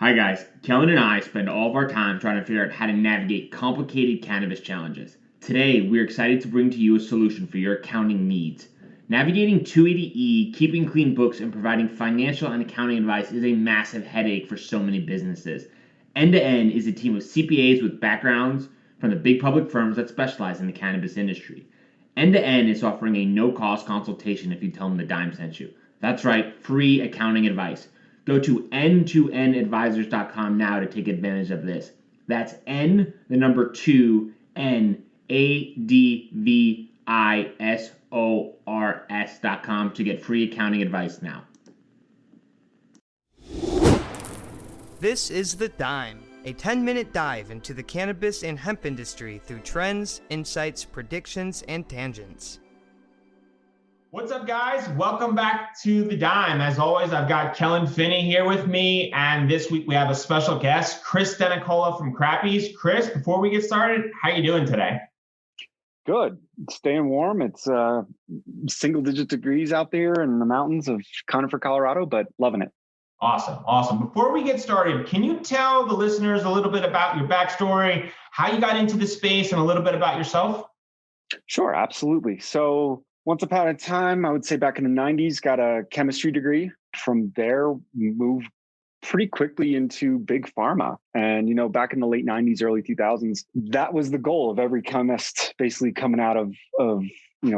Hi guys, Kellen and I spend all of our time trying to figure out how to navigate complicated cannabis challenges. Today, we're excited to bring to you a solution for your accounting needs. Navigating 280E, keeping clean books, and providing financial and accounting advice is a massive headache for so many businesses. End to End is a team of CPAs with backgrounds from the big public firms that specialize in the cannabis industry. End to End is offering a no-cost consultation if you tell them the dime sent you. That's right, free accounting advice. Go to n2nadvisors.com now to take advantage of this. That's N, the number 2, NADVISORS.com to get free accounting advice now. This is The Dime, a 10-minute dive into the cannabis and hemp industry through trends, insights, predictions, and tangents. What's up, guys? Welcome back to The Dime. As always, I've got Kellen Finney here with me, and this week we have a special guest, Chris Denicola from Crappies. Chris, before we get started, how you doing today? Good. Staying warm. It's single-digit degrees out there in the mountains of Conifer, Colorado, but loving it. Awesome. Before we get started, can you tell the listeners a little bit about your backstory, how you got into the space, and a little bit about yourself? Sure, absolutely. So once upon a time, I would say back in the 90s, got a chemistry degree. From there, moved pretty quickly into big pharma. And, back in the late 90s, early 2000s, that was the goal of every chemist basically coming out of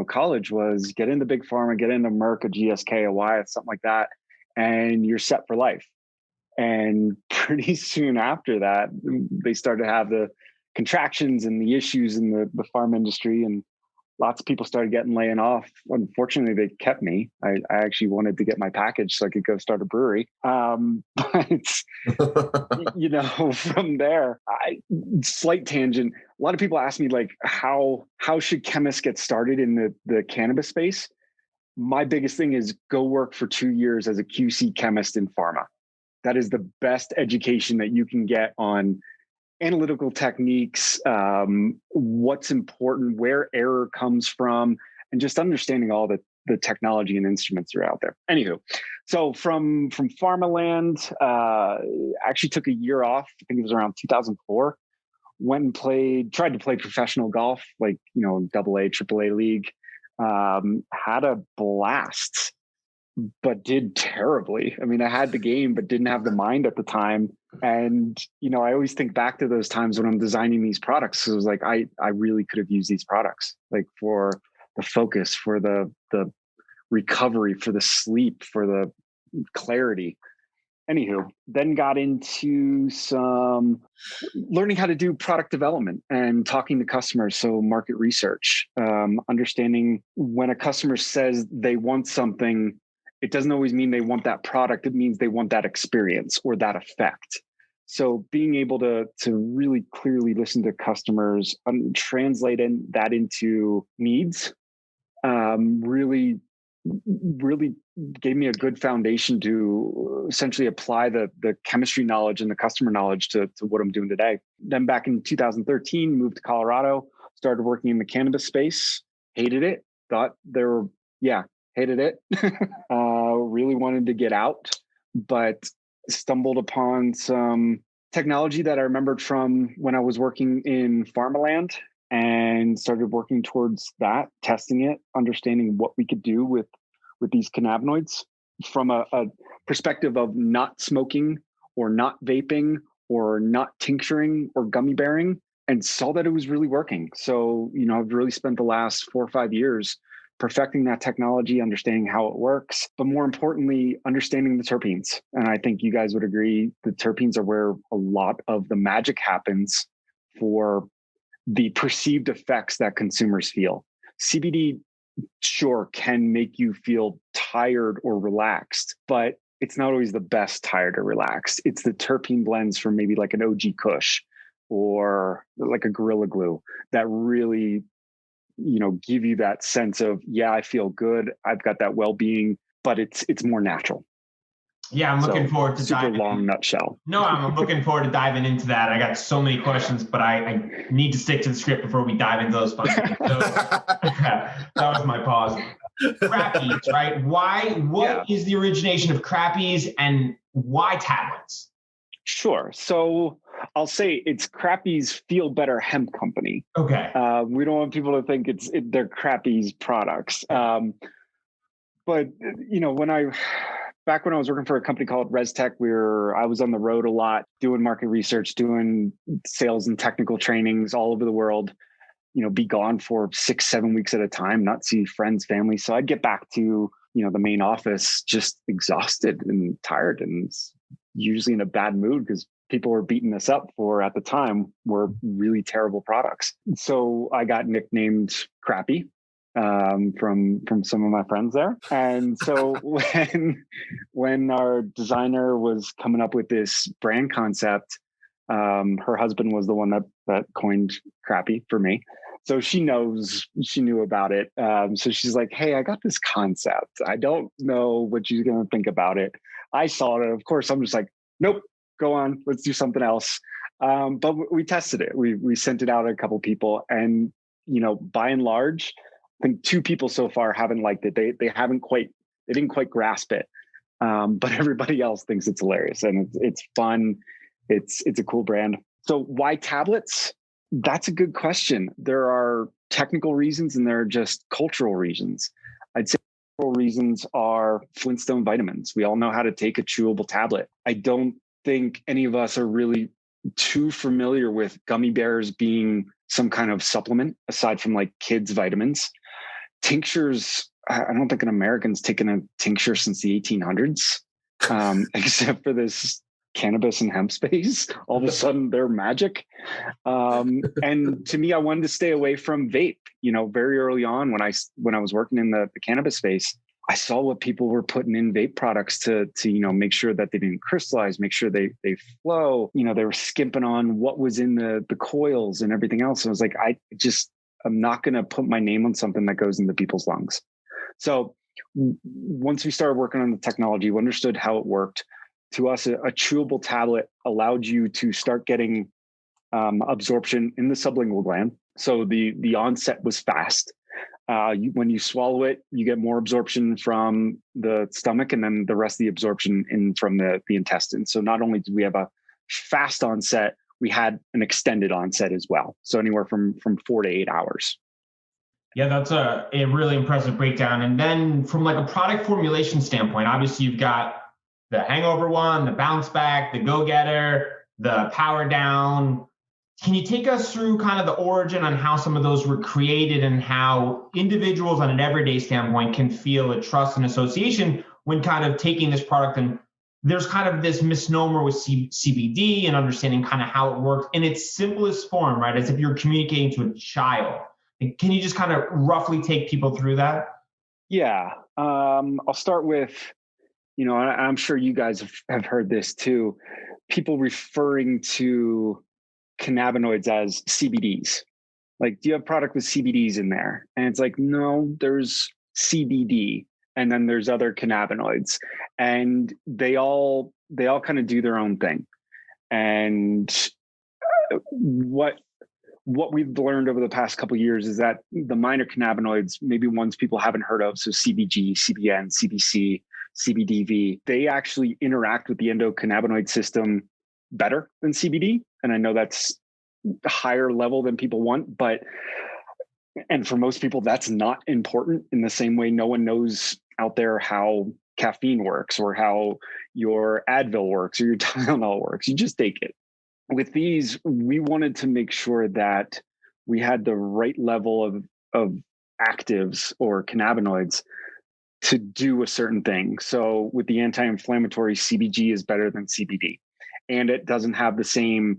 college was get into big pharma, get into Merck, a GSK, a Wyeth, something like that. And you're set for life. And pretty soon after that, they started to have the contractions and the issues in the pharma industry, and lots of people started laying off. Unfortunately, they kept me. I actually wanted to get my package so I could go start a brewery. But from there, slight tangent. A lot of people ask me how should chemists get started in the cannabis space? My biggest thing is go work for 2 years as a QC chemist in pharma. That is the best education that you can get on analytical techniques, what's important, where error comes from, and just understanding all the technology and instruments that are out there. Anywho, so from pharma land, actually took a year off. I think it was around 2004. Went and tried to play professional golf, AA, AAA league. Had a blast, but did terribly. I mean, I had the game, but didn't have the mind at the time. And, I always think back to those times when I'm designing these products. It was like, I really could have used these products, for the focus, for the recovery, for the sleep, for the clarity. Anywho, then got into some learning how to do product development and talking to customers. So market research, understanding when a customer says they want something, it doesn't always mean they want that product. It means they want that experience or that effect. So being able to really clearly listen to customers and translate that into needs, really gave me a good foundation to essentially apply the chemistry knowledge and the customer knowledge to what I'm doing today. Then back in 2013, moved to Colorado, started working in the cannabis space, hated it, hated it. Really wanted to get out, but stumbled upon some technology that I remembered from when I was working in Pharmaland and started working towards that, testing it, understanding what we could do with these cannabinoids from a perspective of not smoking or not vaping or not tincturing or gummy bearing, and saw that it was really working. So, I've really spent the last 4 or 5 years perfecting that technology, understanding how it works, but more importantly, understanding the terpenes. And I think you guys would agree the terpenes are where a lot of the magic happens for the perceived effects that consumers feel. CBD, sure, can make you feel tired or relaxed, but it's not always the best tired or relaxed. It's the terpene blends from maybe like an OG Kush or like a Gorilla Glue that really give you that sense of, I feel good. I've got that well-being, but it's more natural. Yeah, I'm looking forward to super long nutshell. No, I'm looking forward to diving into that. I got so many questions, but I need to stick to the script before we dive into those functions. So, that was my pause. Crappies, right? What is the origination of Crappies and why tablets? Sure. So I'll say it's Crappy's Feel Better Hemp Company. Okay. We don't want people to think they're Crappy's products. But back when I was working for a company called ResTech, I was on the road a lot, doing market research, doing sales and technical trainings all over the world. Be gone for 6-7 weeks at a time, not see friends, family. So I'd get back to the main office just exhausted and tired, and usually in a bad mood because people were beating us up for, at the time, were really terrible products. So I got nicknamed Crappy from some of my friends there. And so when our designer was coming up with this brand concept, her husband was the one that coined Crappy for me. So she knew about it. So she's like, hey, I got this concept. I don't know what you're going to think about it. I saw it. Of course, I'm just like, nope, go on. Let's do something else. But we tested it. We sent it out to a couple people, and, by and large, I think 2 people so far haven't liked it. They didn't quite grasp it. But everybody else thinks it's hilarious, and it's fun. It's a cool brand. So why tablets? That's a good question. There are technical reasons and there are just cultural reasons. I'd say cultural reasons are Flintstone vitamins. We all know how to take a chewable tablet. I don't think any of us are really too familiar with gummy bears being some kind of supplement aside from like kids' vitamins. Tinctures, I don't think an American's taken a tincture since the 1800s, except for this cannabis and hemp space. All of a sudden they're magic. And to me, I wanted to stay away from vape. Very early on when I was working in the cannabis space, I saw what people were putting in vape products to make sure that they didn't crystallize, make sure they flow. They were skimping on what was in the coils and everything else. And I was like, I'm not going to put my name on something that goes into people's lungs. So once we started working on the technology, we understood how it worked. To us, a chewable tablet allowed you to start getting absorption in the sublingual gland. So the onset was fast. When you swallow it, you get more absorption from the stomach, and then the rest of the absorption in from the intestine. So not only did we have a fast onset, we had an extended onset as well. So anywhere from 4 to 8 hours. Yeah, that's a really impressive breakdown. And then from like a product formulation standpoint, obviously you've got the hangover one, the bounce back, the go-getter, the power down. Can you take us through kind of the origin on how some of those were created and how individuals on an everyday standpoint can feel a trust and association when kind of taking this product? And there's kind of this misnomer with CBD and understanding kind of how it works in its simplest form, right? As if you're communicating to a child. Can you just kind of roughly take people through that? Yeah. I'll start with, I'm sure you guys have heard this too, people referring to cannabinoids as CBDs. Like, do you have a product with CBDs in there? And it's like, no, there's CBD, and then there's other cannabinoids, and they all kind of do their own thing. And what we've learned over the past couple of years is that the minor cannabinoids, maybe ones people haven't heard of, so CBG, CBN, CBC, CBDV, they actually interact with the endocannabinoid system better than CBD. And I know that's a higher level than people want, and for most people, that's not important. In the same way, no one knows out there how caffeine works or how your Advil works or your Tylenol works. You just take it. With these, we wanted to make sure that we had the right level of actives or cannabinoids to do a certain thing. So with the anti-inflammatory, CBG is better than CBD, and it doesn't have the same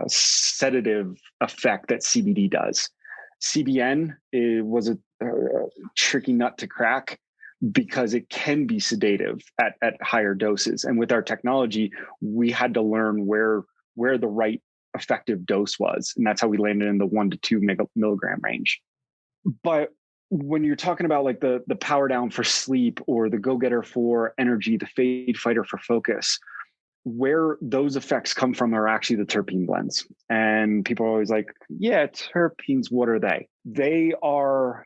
sedative effect that CBD does. CBN was a tricky nut to crack because it can be sedative at higher doses. And with our technology, we had to learn where the right effective dose was. And that's how we landed in the 1 to 2 milligram range. But when you're talking about like the power down for sleep or the go-getter for energy, the fade fighter for focus, where those effects come from are actually the terpene blends. And people are always like, yeah, terpenes, what are they? They are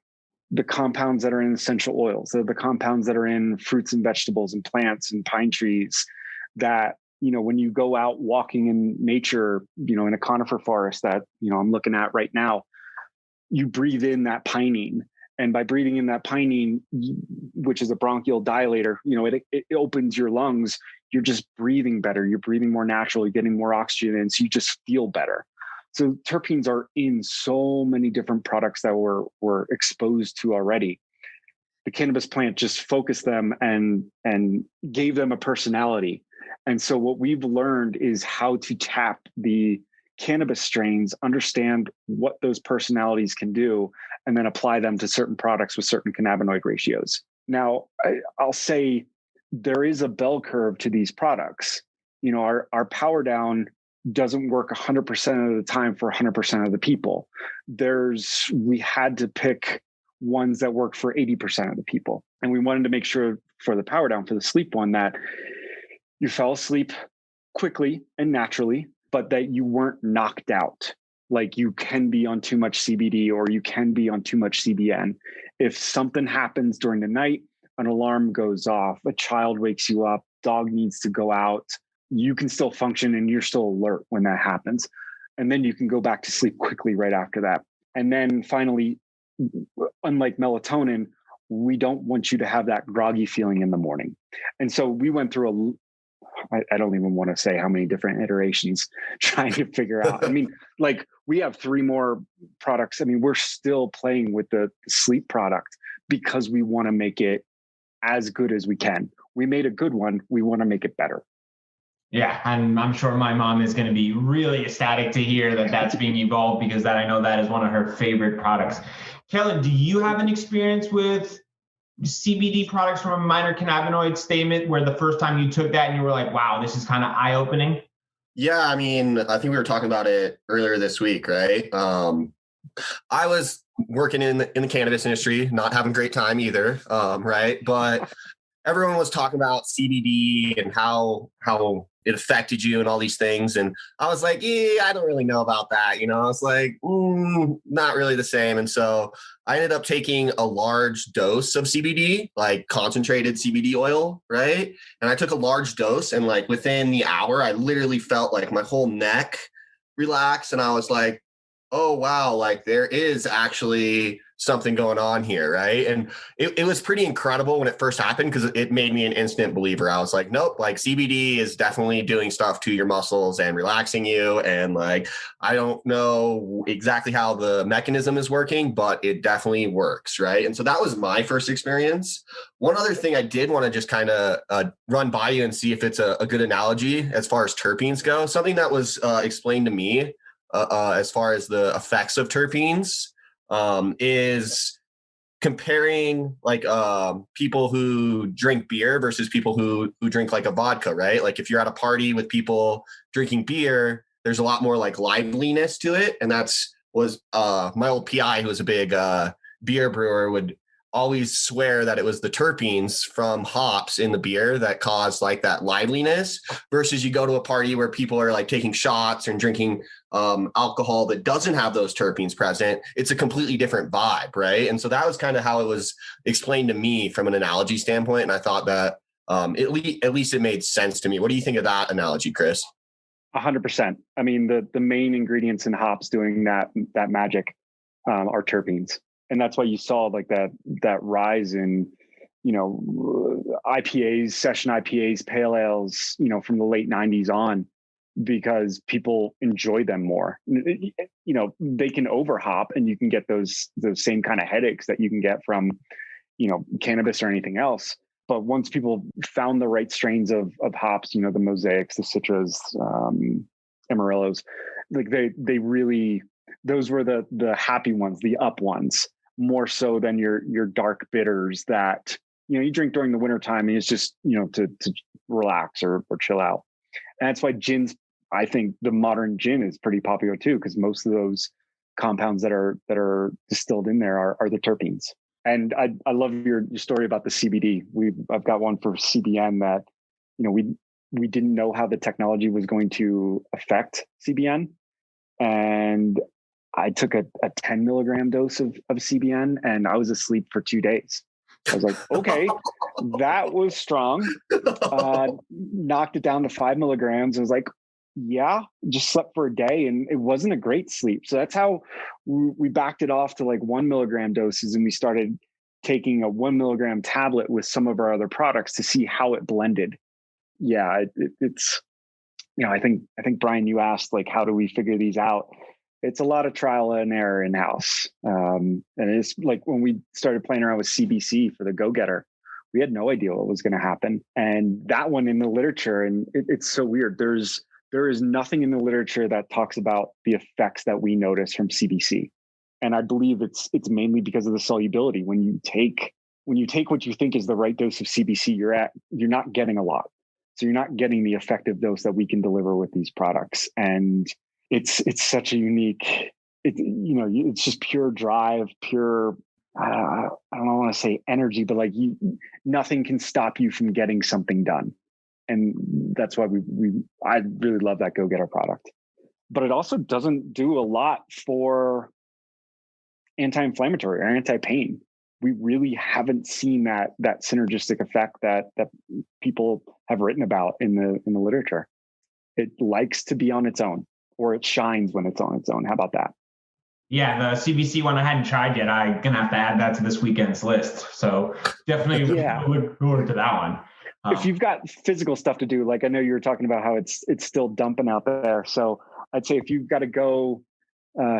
the compounds that are in essential oils. They're the compounds that are in fruits and vegetables and plants and pine trees that when you go out walking in nature, in a conifer forest that, I'm looking at right now, you breathe in that pinene. And by breathing in that pinene, which is a bronchial dilator, it opens your lungs. You're just breathing better. You're breathing more naturally, getting more oxygen in, so you just feel better. So terpenes are in so many different products that we're exposed to already. The cannabis plant just focused them and gave them a personality. And so what we've learned is how to tap the cannabis strains, understand what those personalities can do, and then apply them to certain products with certain cannabinoid ratios. Now, I'll say there is a bell curve to these products. Our power down doesn't work 100% of the time for 100% of the people. We had to pick ones that work for 80% of the people. And we wanted to make sure for the power down, for the sleep one, that you fell asleep quickly and naturally, but that you weren't knocked out. Like you can be on too much CBD or you can be on too much CBN. If something happens during the night, an alarm goes off, a child wakes you up, dog needs to go out, you can still function and you're still alert when that happens. And then you can go back to sleep quickly right after that. And then finally, unlike melatonin, we don't want you to have that groggy feeling in the morning. And so we went through I don't even want to say how many different iterations trying to figure out. I mean, like we have 3 more products. I mean, we're still playing with the sleep product because we want to make it as good as we can. We made a good one. We want to make it better. Yeah, and I'm sure my mom is going to be really ecstatic to hear that that's being evolved, because I know that is one of her favorite products. Kellen, do you have an experience with CBD products from a minor cannabinoid statement where the first time you took that and you were like, wow, this is kind of eye-opening? Yeah, I mean, I think we were talking about it earlier this week, right? I was working in the cannabis industry, not having a great time either, right? But everyone was talking about CBD and how it affected you and all these things. And I was like, yeah, I don't really know about that. I was like, not really the same. And so I ended up taking a large dose of CBD, like concentrated CBD oil, right? And I took a large dose, and like within the hour, I literally felt like my whole neck relax. And I was like, oh, wow, like there is actually something going on here, right? And it was pretty incredible when it first happened, because it made me an instant believer. I was like, nope, like CBD is definitely doing stuff to your muscles and relaxing you. And like, I don't know exactly how the mechanism is working, but it definitely works, right? And so that was my first experience. One other thing I did want to just kind of run by you and see if it's a good analogy as far as terpenes go. Something that was explained to me as far as the effects of terpenes is comparing like people who drink beer versus people who drink like a vodka, right? Like if you're at a party with people drinking beer, there's a lot more like liveliness to it. And was my old PI, who was a big beer brewer, would always swear that it was the terpenes from hops in the beer that caused like that liveliness, versus you go to a party where people are like taking shots and drinking alcohol that doesn't have those terpenes present. It's a completely different vibe, right? And so that was kind of how it was explained to me from an analogy standpoint. And I thought that at least it made sense to me. What do you think of that analogy, Chris? 100%. I mean, the main ingredients in hops doing that magic are terpenes. And that's why you saw like that rise in, IPAs, session IPAs, pale ales, from the late 90s on, because people enjoy them more. They can overhop and you can get those same kind of headaches that you can get from, cannabis or anything else. But once people found the right strains of hops, the mosaics, the citras, amarillos, like they really, those were the happy ones, the up ones, more so than your dark bitters that, you drink during the wintertime and it's just, to relax or chill out. And that's why gins, I think the modern gin is pretty popular too, because most of those compounds that are distilled in there are the terpenes. And I love your story about the CBD. I've got one for CBN that, we didn't know how the technology was going to affect CBN. And I took a 10 milligram dose of CBN and I was asleep for 2 days. I was like, okay, that was strong. Knocked it down to 5 milligrams. I was like, yeah, just slept for a day, and it wasn't a great sleep. So that's how we backed it off to like 1 milligram doses, and we started taking a 1 milligram tablet with some of our other products to see how it blended. Yeah, it's, I think Brian, you asked like, how do we figure these out? It's a lot of trial and error in house. And it's like when we started playing around with CBC for the Go Getter, we had no idea what was going to happen. And that one in the literature, and it's so weird. There is nothing in the literature that talks about the effects that we notice from CBC. And I believe it's mainly because of the solubility. When you take what you think is the right dose of CBC, you're not getting a lot. So you're not getting the effective dose that we can deliver with these products. And it's such a unique, it's just pure drive, pure, I don't want to say energy, but like nothing can stop you from getting something done. And that's why I really love that Go Getter product. But it also doesn't do a lot for anti-inflammatory or anti-pain. We really haven't seen that synergistic effect that people have written about in the literature. It likes to be on its own, or it shines when it's on its own. How about that? Yeah, the CBC one I hadn't tried yet. I'm gonna have to add that to this weekend's list. So definitely look forward to that one. If you've got physical stuff to do, like I know you were talking about how it's still dumping out there. So I'd say if you've got to go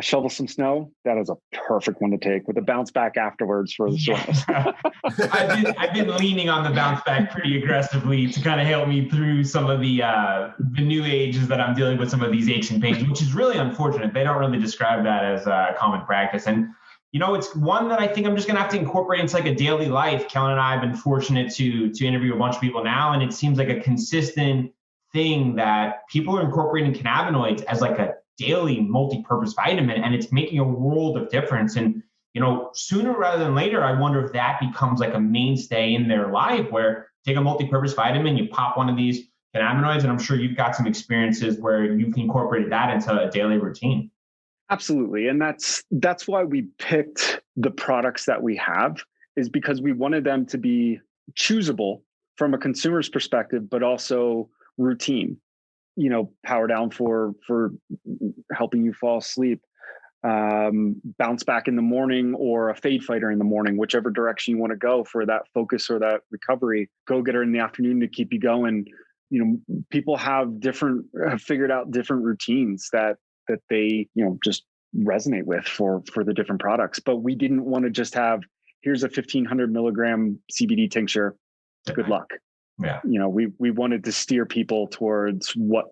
shovel some snow, that is a perfect one to take with a bounce back afterwards for the soreness. I've been leaning on the bounce back pretty aggressively to kind of help me through some of the new ages that I'm dealing with, some of these aches and pains, which is really unfortunate. They don't really describe that as a common practice. And it's one that I think I'm just going to have to incorporate into like a daily life. Kellen and I have been fortunate to interview a bunch of people now, and it seems like a consistent thing that people are incorporating cannabinoids as like a daily multi-purpose vitamin, and it's making a world of difference. And sooner rather than later, I wonder if that becomes like a mainstay in their life, where take a multi-purpose vitamin, you pop one of these cannabinoids, and I'm sure you've got some experiences where you've incorporated that into a daily routine. Absolutely. And that's why we picked the products that we have, is because we wanted them to be choosable from a consumer's perspective, but also routine. Power down for helping you fall asleep, bounce back in the morning, or a fade fighter in the morning, whichever direction you want to go for that focus or that recovery. Go Getter in the afternoon to keep you going. People have figured out different routines that they, just resonate with for the different products. But we didn't want to just have, here's a 1,500 milligram CBD tincture. Good luck. Yeah. We wanted to steer people towards what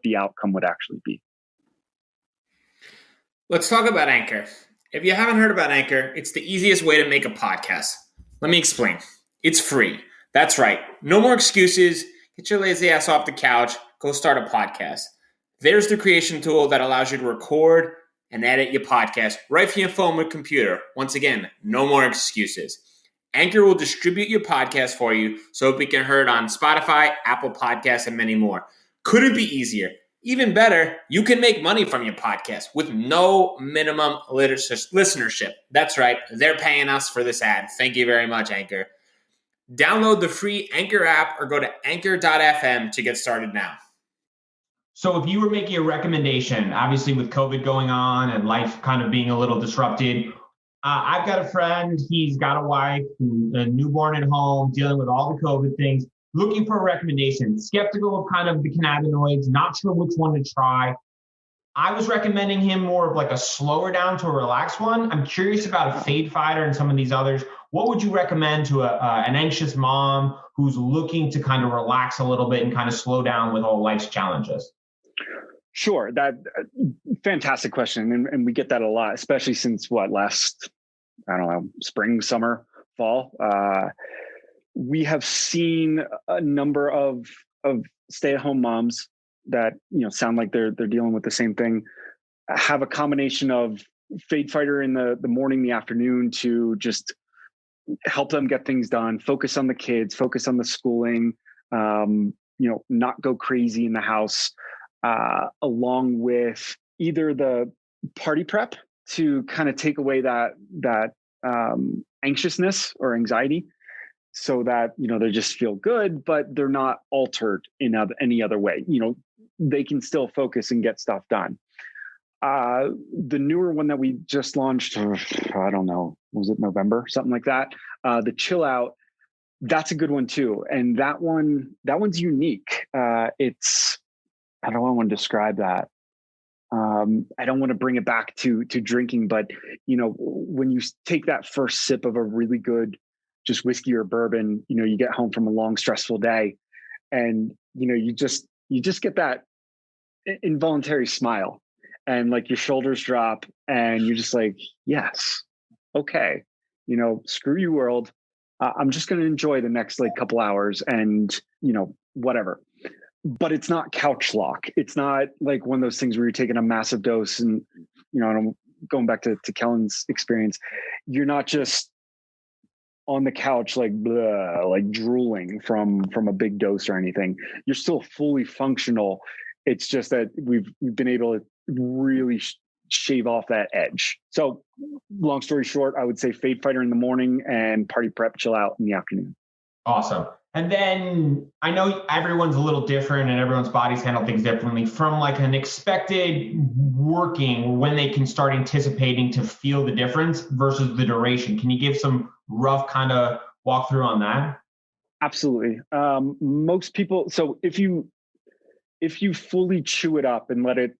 the outcome would actually be. Let's talk about Anchor. If you haven't heard about Anchor, it's the easiest way to make a podcast. Let me explain. It's free. That's right. No more excuses. Get your lazy ass off the couch. Go start a podcast. There's the creation tool that allows you to record and edit your podcast right from your phone or computer. Once again, no more excuses. Anchor will distribute your podcast for you so it can be heard on Spotify, Apple Podcasts, and many more. Couldn't be easier. Even better, you can make money from your podcast with no minimum listenership. That's right. They're paying us for this ad. Thank you very much, Anchor. Download the free Anchor app or go to anchor.fm to get started now. So if you were making a recommendation, obviously with COVID going on and life kind of being a little disrupted, I've got a friend, he's got a wife, a newborn at home, dealing with all the COVID things, looking for a recommendation, skeptical of kind of the cannabinoids, not sure which one to try. I was recommending him more of like a slower down to a relaxed one. I'm curious about a fade fighter and some of these others. What would you recommend to an anxious mom who's looking to kind of relax a little bit and kind of slow down with all life's challenges? Sure. That fantastic question. And we get that a lot, especially since last, spring, summer, fall. We have seen a number of stay-at-home moms that, sound like they're dealing with the same thing, have a combination of fade fighter in the morning, the afternoon to just help them get things done, focus on the kids, focus on the schooling, not go crazy in the house. Along with either the party prep to kind of take away that anxiousness or anxiety, so that, they just feel good, but they're not altered in any other way. They can still focus and get stuff done. The newer one that we just launched, I don't know, was it November, something like that? The Chill Out, that's a good one too. And that one's unique. I don't want to describe that. I don't want to bring it back to drinking, but when you take that first sip of a really good, just whiskey or bourbon, you get home from a long, stressful day, and you just get that involuntary smile, and like your shoulders drop, and you're just like, yes, okay, screw you world. I'm just going to enjoy the next like couple hours, and whatever. But it's not couch lock. It's not like one of those things where you're taking a massive dose and, and I'm going back to Kellen's experience. You're not just on the couch, like, blah, like drooling from a big dose or anything. You're still fully functional. It's just that we've been able to really shave off that edge. So long story short, I would say Fade Fighter in the morning and Party Prep Chill Out in the afternoon. Awesome. And then I know everyone's a little different and everyone's bodies handle things differently. From like an expected working, when they can start anticipating to feel the difference versus the duration, can you give some rough kind of walkthrough on that? Absolutely. Most people, so if you fully chew it up and let it,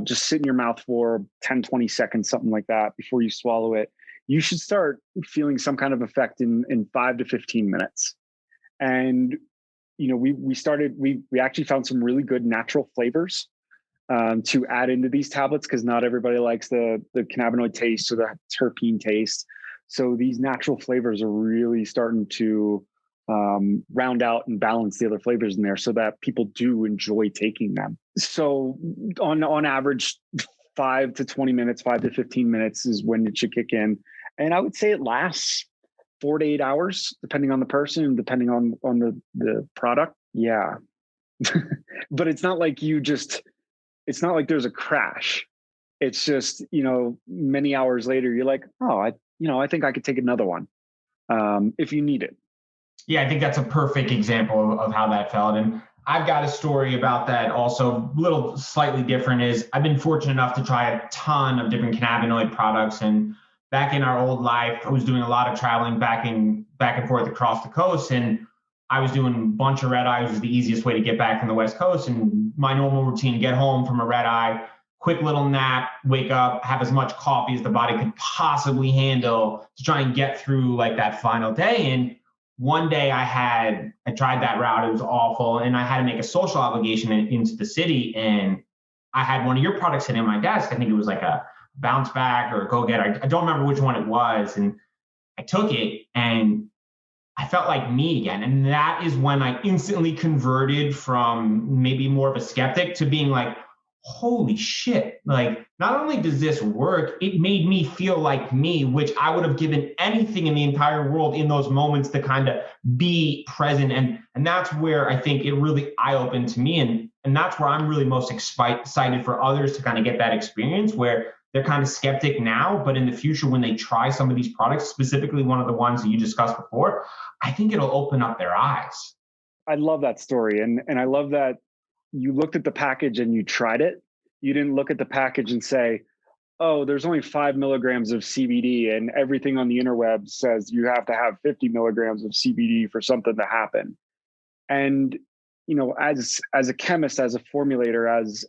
just sit in your mouth for 10, 20 seconds, something like that, before you swallow it, you should start feeling some kind of effect in 5 to 15 minutes. And, we actually found some really good natural flavors to add into these tablets, because not everybody likes the cannabinoid taste or the terpene taste. So these natural flavors are really starting to round out and balance the other flavors in there so that people do enjoy taking them. So on average, 5 to 20 minutes, 5 to 15 minutes is when it should kick in. And I would say it lasts 4 to 8 hours, depending on the person and depending on the product. Yeah. But it's not like it's not like there's a crash. It's just, many hours later, you're like, oh, I think I could take another one if you need it. Yeah, I think that's a perfect example of how that felt. And I've got a story about that also, a little slightly different. Is I've been fortunate enough to try a ton of different cannabinoid products. And back in our old life, I was doing a lot of traveling back and forth across the coast. And I was doing a bunch of red eye, which was the easiest way to get back from the West Coast. And my normal routine, get home from a red eye, quick little nap, wake up, have as much coffee as the body could possibly handle to try and get through like that final day. And one day I tried that route. It was awful. And I had to make a social obligation into the city. And I had one of your products sitting on my desk. I think it was like a Bounce Back or a Go Get. I don't remember which one it was. And I took it and I felt like me again. And that is when I instantly converted from maybe more of a skeptic to being like, holy shit. Like, not only does this work, it made me feel like me, which I would have given anything in the entire world in those moments to kind of be present. And that's where I think it really eye-opened to me. And that's where I'm really most excited for others to kind of get that experience where they're kind of skeptic now, but in the future, when they try some of these products, specifically one of the ones that you discussed before, I think it'll open up their eyes. I love that story. And I love that you looked at the package and you tried it. You didn't look at the package and say, oh, there's only 5 milligrams of CBD and everything on the interweb says you have to have 50 milligrams of CBD for something to happen. And, as a chemist, as a formulator, as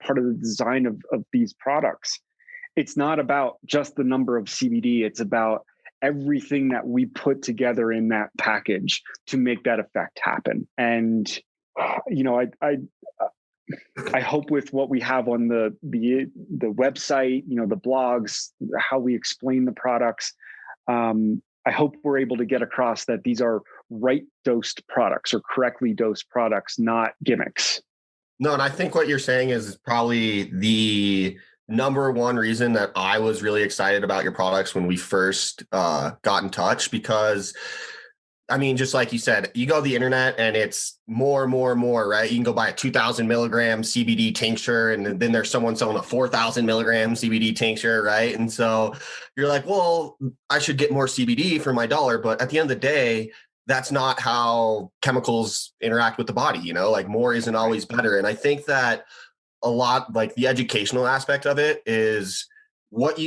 part of the design of these products, it's not about just the number of CBD. It's about everything that we put together in that package to make that effect happen. And, I hope with what we have on the website, the blogs, how we explain the products, I hope we're able to get across that these are right dosed products or correctly dosed products, not gimmicks. No, and I think what you're saying is probably the number one reason that I was really excited about your products when we first got in touch, because I mean, just like you said, you go to the internet and it's more, right? You can go buy a 2000 milligram CBD tincture, and then there's someone selling a 4000 milligram CBD tincture, right? And so you're like, well, I should get more CBD for my dollar. But at the end of the day, that's not how chemicals interact with the body, like more isn't always better. And I think that a lot, like the educational aspect of it is what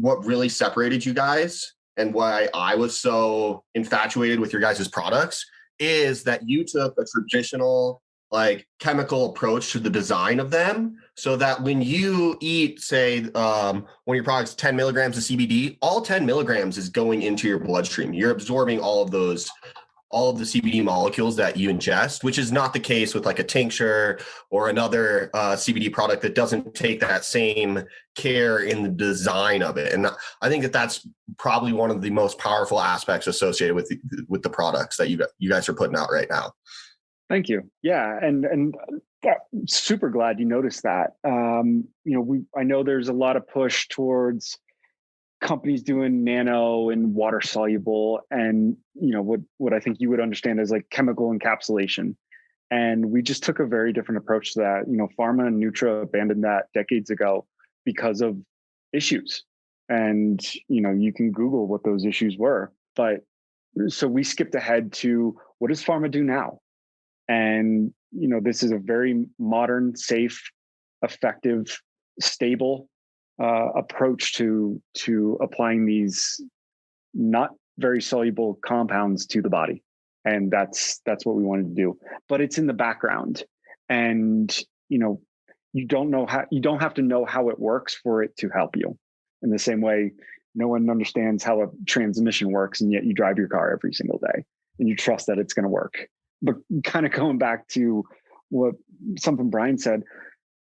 really separated you guys, and why I was so infatuated with your guys' products is that you took a traditional like chemical approach to the design of them, so that when you eat, say, one of your products, 10 milligrams of CBD, all 10 milligrams is going into your bloodstream. You're absorbing all of the CBD molecules that you ingest, which is not the case with like a tincture or another CBD product that doesn't take that same care in the design of it. And I think that that's probably one of the most powerful aspects associated with the products that you guys are putting out right now. Thank you. Yeah, and super glad you noticed that. I know there's a lot of push towards companies doing nano and water soluble, and what I think you would understand is like chemical encapsulation. And we just took a very different approach to that. Pharma and Nutra abandoned that decades ago because of issues. And you can Google what those issues were. But so we skipped ahead to, what does pharma do now? And this is a very modern, safe, effective, stable approach to applying these not very soluble compounds to the body. And that's what we wanted to do. But it's in the background, and you don't have to know how it works for it to help you. In the same way, no one understands how a transmission works, and yet you drive your car every single day and you trust that it's going to work. But kind of going back to something Brian said,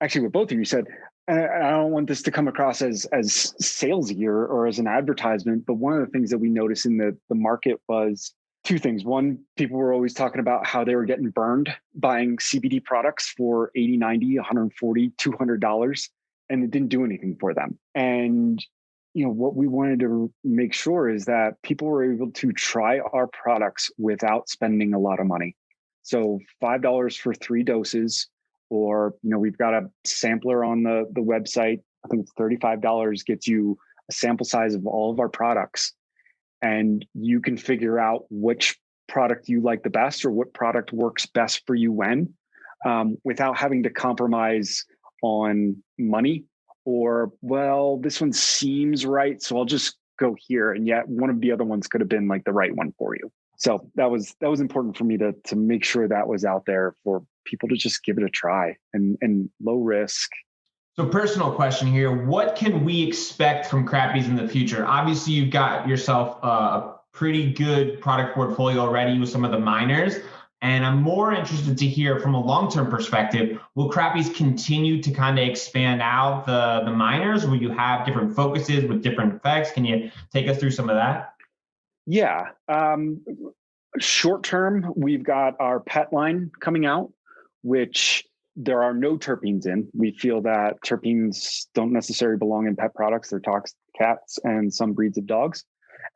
actually what both of you said, I don't want this to come across as salesy or as an advertisement, but one of the things that we noticed in the market was two things. One, people were always talking about how they were getting burned buying CBD products for $80, $90, $140, $200, and it didn't do anything for them. And what we wanted to make sure is that people were able to try our products without spending a lot of money. So $5 for 3 doses, or we've got a sampler on the website. I think it's $35, gets you a sample size of all of our products, and you can figure out which product you like the best or what product works best for you when, without having to compromise on money, or, well, this one seems right, so I'll just go here. And yet one of the other ones could have been like the right one for you. So that was important for me to make sure that was out there for people to just give it a try, and low risk. So personal question here, what can we expect from Crappies in the future? Obviously, you've got yourself a pretty good product portfolio already with some of the minors. And I'm more interested to hear from a long-term perspective, will Crappies continue to kind of expand out the minors? Will you have different focuses with different effects? Can you take us through some of that? Yeah. Short term, we've got our pet line coming out, which there are no terpenes in. We feel that terpenes don't necessarily belong in pet products. They're toxic to cats and some breeds of dogs.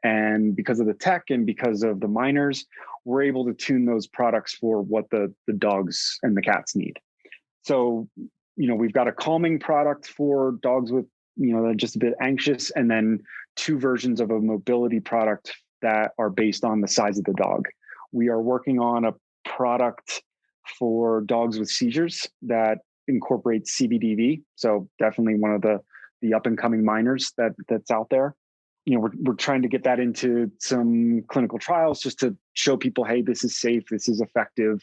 And because of the tech and because of the minors, we're able to tune those products for what the dogs and the cats need. So, we've got a calming product for dogs with, that are just a bit anxious, and then 2 versions of a mobility product that are based on the size of the dog. We are working on a product for dogs with seizures that incorporates CBDV. So definitely one of the up and coming minors that's out there. We're trying to get that into some clinical trials just to show people, hey, this is safe, this is effective.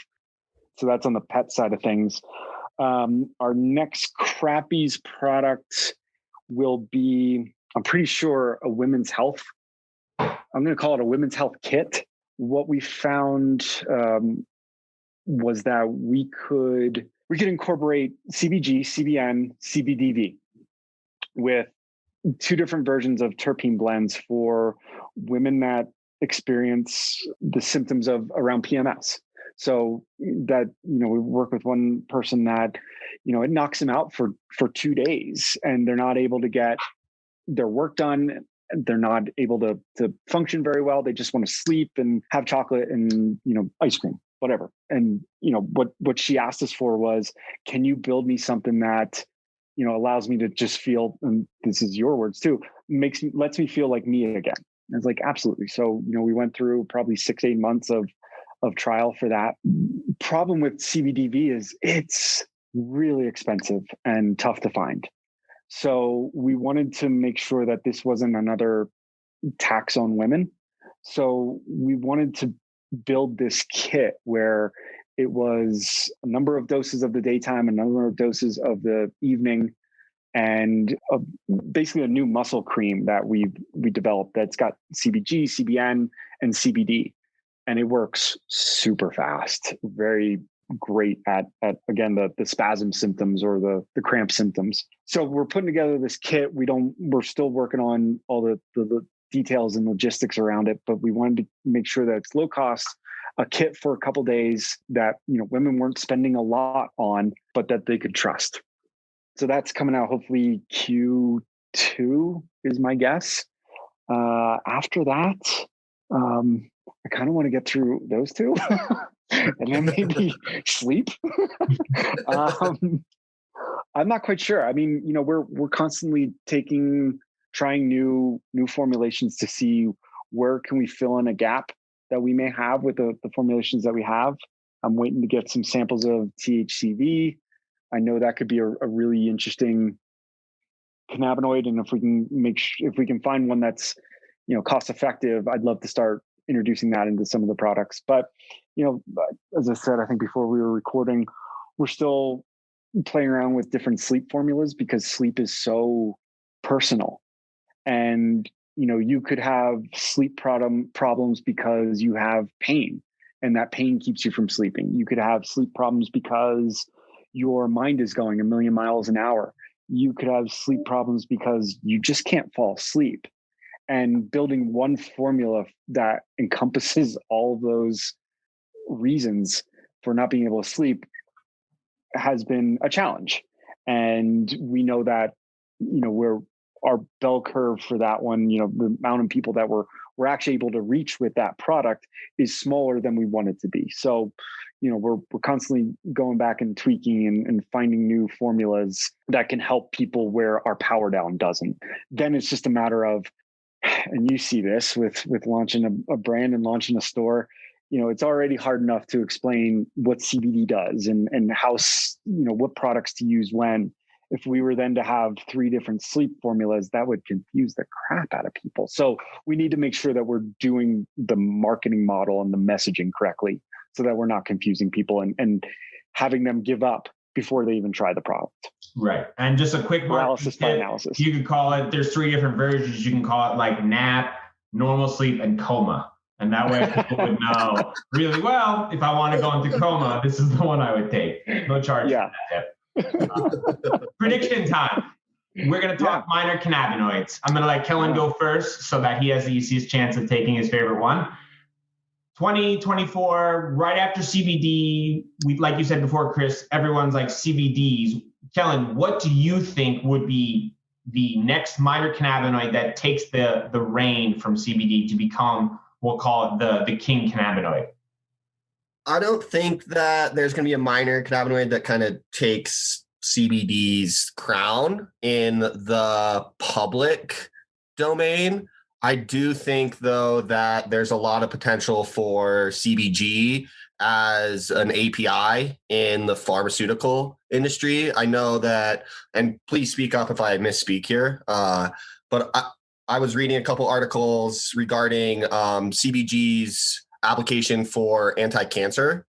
So that's on the pet side of things. Our next Crappies product will be, I'm pretty sure, a women's health. I'm going to call it a women's health kit. What we found was that we could incorporate CBG, CBN, CBDV with 2 different versions of terpene blends for women that experience the symptoms of around PMS. So that, we work with one person that, it knocks them out for 2 days, and they're not able to get their work done, they're not able to function very well. They just want to sleep and have chocolate and, ice cream, whatever. And, what she asked us for was, can you build me something that, allows me to just feel, and this is your words too, lets me feel like me again. And I was like, absolutely. So, we went through probably 6-8 months of trial for that. Problem with CBDV is it's really expensive and tough to find. So we wanted to make sure that this wasn't another tax on women. So we wanted to build this kit where it was a number of doses of the daytime, a number of doses of the evening, and basically a new muscle cream that we developed that's got CBG, CBN, and CBD. And it works super fast, very great at again, the spasm symptoms or the cramp symptoms. So we're putting together this kit. We're still working on all the details and logistics around it, but we wanted to make sure that it's low cost, a kit for a couple days that, women weren't spending a lot on, but that they could trust. So that's coming out hopefully Q2 is my guess. After that, I kind of want to get through those two and then maybe sleep. I'm not quite sure. I mean, we're constantly trying new formulations to see where can we fill in a gap that we may have with the formulations that we have. I'm waiting to get some samples of THCV. I know that could be a really interesting cannabinoid, and if we can find one that's cost effective, I'd love to start introducing that into some of the products. But as I said, I think before we were recording, we're still playing around with different sleep formulas because sleep is so personal. And you could have sleep problems because you have pain, and that pain keeps you from sleeping. You could have sleep problems because your mind is going a million miles an hour. You could have sleep problems because you just can't fall asleep. And building one formula that encompasses all of those reasons for not being able to sleep has been a challenge. And we know that, our bell curve for that one, the amount of people that we're actually able to reach with that product is smaller than we want it to be. So, we're constantly going back and tweaking and finding new formulas that can help people where our power down doesn't. Then it's just a matter of, and you see this with launching a brand and launching a store, it's already hard enough to explain what CBD does and how, what products to use when. If we were then to have 3 different sleep formulas, that would confuse the crap out of people. So we need to make sure that we're doing the marketing model and the messaging correctly so that we're not confusing people and having them give up before they even try the product. Right. And just a quick paralysis by analysis. You could call it, there's 3 different versions. You can call it like nap, normal sleep, and coma. And that way people would know really well, if I want to go into coma, this is the one I would take. No charge for that tip. Prediction time. We're going to talk minor cannabinoids. I'm going to let Kellen go first so that he has the easiest chance of taking his favorite one. 2024, right after CBD, like you said before, Chris, everyone's like CBDs. Kellen, what do you think would be the next minor cannabinoid that takes the reign from CBD to become, we'll call it the king cannabinoid? I don't think that there's going to be a minor cannabinoid that kind of takes CBD's crown in the public domain. I do think, though, that there's a lot of potential for CBG as an API in the pharmaceutical industry. I know that, and please speak up if I misspeak here, but I was reading a couple articles regarding CBG's application for anti-cancer.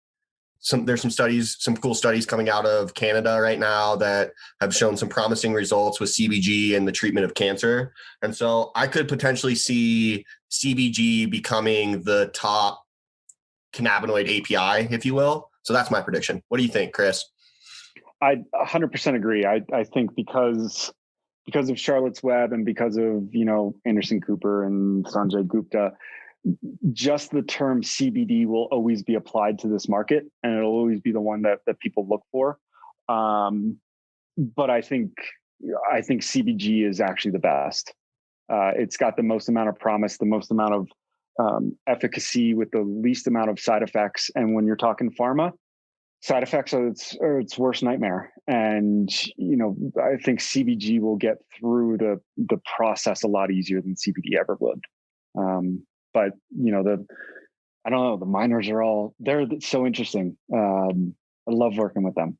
There's some cool studies coming out of Canada right now that have shown some promising results with CBG in the treatment of cancer. And so I could potentially see CBG becoming the top cannabinoid API, if you will. So that's my prediction. What do you think, Chris? I 100% agree. I think because of Charlotte's Web and because of, Anderson Cooper and Sanjay Gupta, just the term CBD will always be applied to this market, and it'll always be the one that people look for. But I think CBG is actually the best. It's got the most amount of promise, the most amount of efficacy with the least amount of side effects. And when you're talking pharma, side effects are its worst nightmare. And, I think CBG will get through the process a lot easier than CBD ever would. But, I don't know, the miners they're so interesting. I love working with them.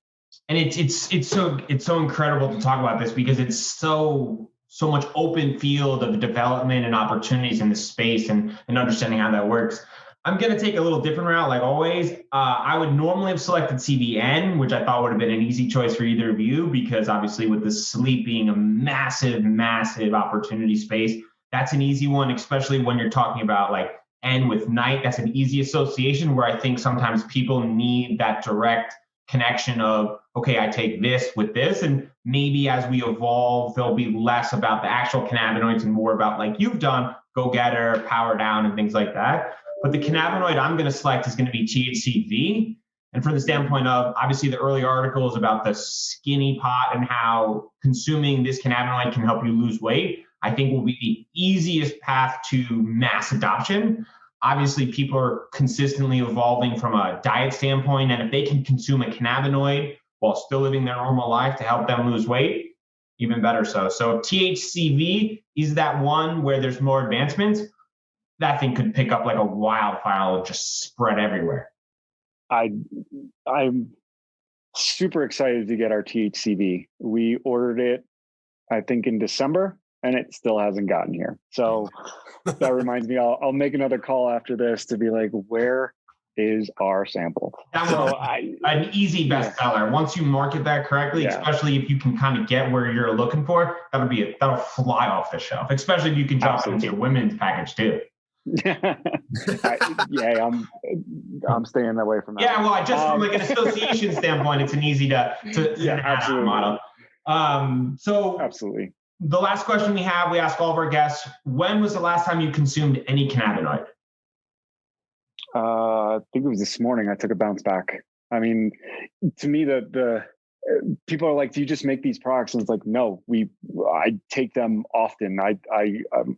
And it's so incredible to talk about this because it's so much open field of development and opportunities in this space and understanding how that works. I'm going to take a little different route, like always. I would normally have selected CBN, which I thought would have been an easy choice for either of you, because obviously with the sleep being a massive, massive opportunity space, that's an easy one, especially when you're talking about like end with night. That's an easy association where I think sometimes people need that direct connection of, okay, I take this with this, and maybe as we evolve, there'll be less about the actual cannabinoids and more about, like you've done, go getter, power down, and things like that. But the cannabinoid I'm going to select is going to be THCV. And from the standpoint of, obviously, the early article is about the skinny pot and how consuming this cannabinoid can help you lose weight, I think will be the easiest path to mass adoption. Obviously, people are consistently evolving from a diet standpoint, and if they can consume a cannabinoid while still living their normal life to help them lose weight, even better so. So if THCV is that one where there's more advancements, that thing could pick up like a wildfire and just spread everywhere. I'm super excited to get our THCV. We ordered it, I think, in December, and it still hasn't gotten here. So that reminds me, I'll make another call after this to be like, where is our sample? An easy bestseller. Once you market that correctly, especially if you can kind of get where you're looking for, that'll fly off the shelf. Especially if you can drop it into your women's package too. I'm staying away from that. Yeah, well, just from like an association standpoint, it's an easy to absolutely model. So absolutely. The last question we ask all of our guests: when was the last time you consumed any cannabinoid? I think it was this morning. I took a bounce back. I mean, to me, the people are like, "Do you just make these products?" And it's like, no, I take them often. I'm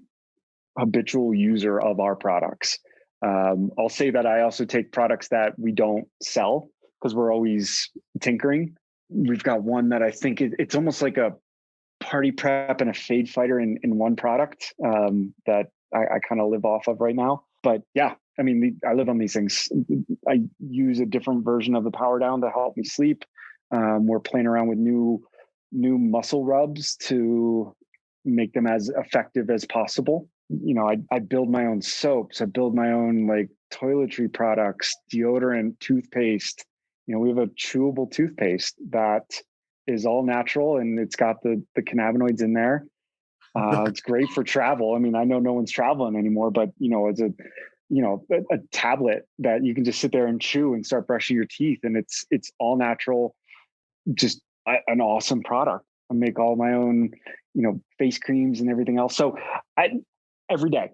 habitual user of our products. I'll say that I also take products that we don't sell because we're always tinkering. We've got one that I think it's almost like a party prep and a fade fighter in one product that I kind of live off of right now. But yeah, I mean, I live on these things. I use a different version of the power down to help me sleep. We're playing around with new muscle rubs to make them as effective as possible. I build my own soaps. I build my own like toiletry products, deodorant, toothpaste. We have a chewable toothpaste that is all natural and it's got the cannabinoids in there. It's great for travel. I mean, I know no one's traveling anymore, but it's a tablet that you can just sit there and chew and start brushing your teeth, and it's all natural, just an awesome product. I make all my own, face creams and everything else. So every day.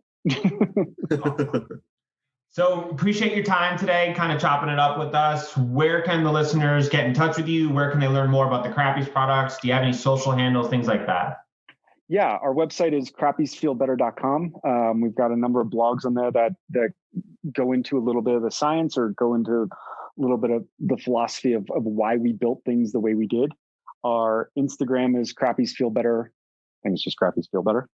So appreciate your time today, kind of chopping it up with us. Where can the listeners get in touch with you? Where can they learn more about the Crappies products? Do you have any social handles, things like that? Yeah, our website is crappiesfeelbetter.com. We've got a number of blogs on there that go into a little bit of the science or go into a little bit of the philosophy of why we built things the way we did. Our Instagram is Crappies Feel Better. I think it's just Crappies Feel Better.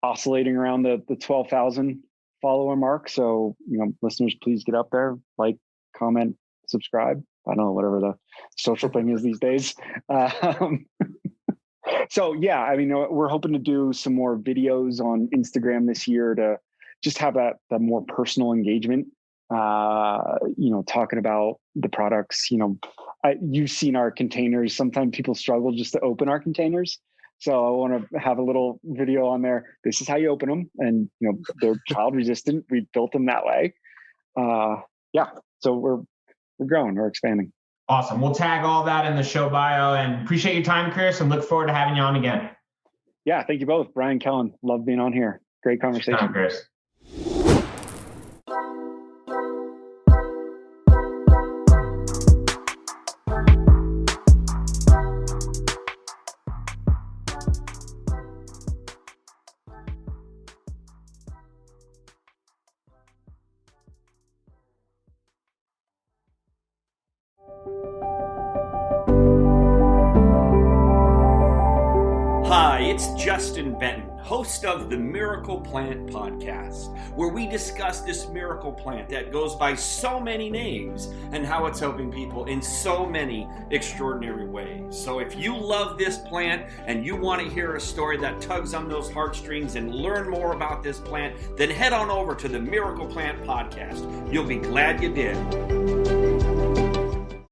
Oscillating around the 12,000 follower mark. So, listeners, please get up there, like, comment, subscribe. I don't know, whatever the social thing is these days. So yeah, I mean, we're hoping to do some more videos on Instagram this year to just have that more personal engagement. Talking about the products. You've seen our containers. Sometimes people struggle just to open our containers. So I want to have a little video on there. This is how you open them, and they're child resistant. We built them that way. So we're growing, we're expanding. Awesome. We'll tag all that in the show bio, and appreciate your time, Chris, and look forward to having you on again. Yeah, thank you both, Brian, Kellen. Love being on here. Great conversation. Thanks, Chris. It's Justin Benton, host of the Miracle Plant Podcast, where we discuss this miracle plant that goes by so many names and how it's helping people in so many extraordinary ways. So if you love this plant and you want to hear a story that tugs on those heartstrings and learn more about this plant, then head on over to the Miracle Plant Podcast. You'll be glad you did.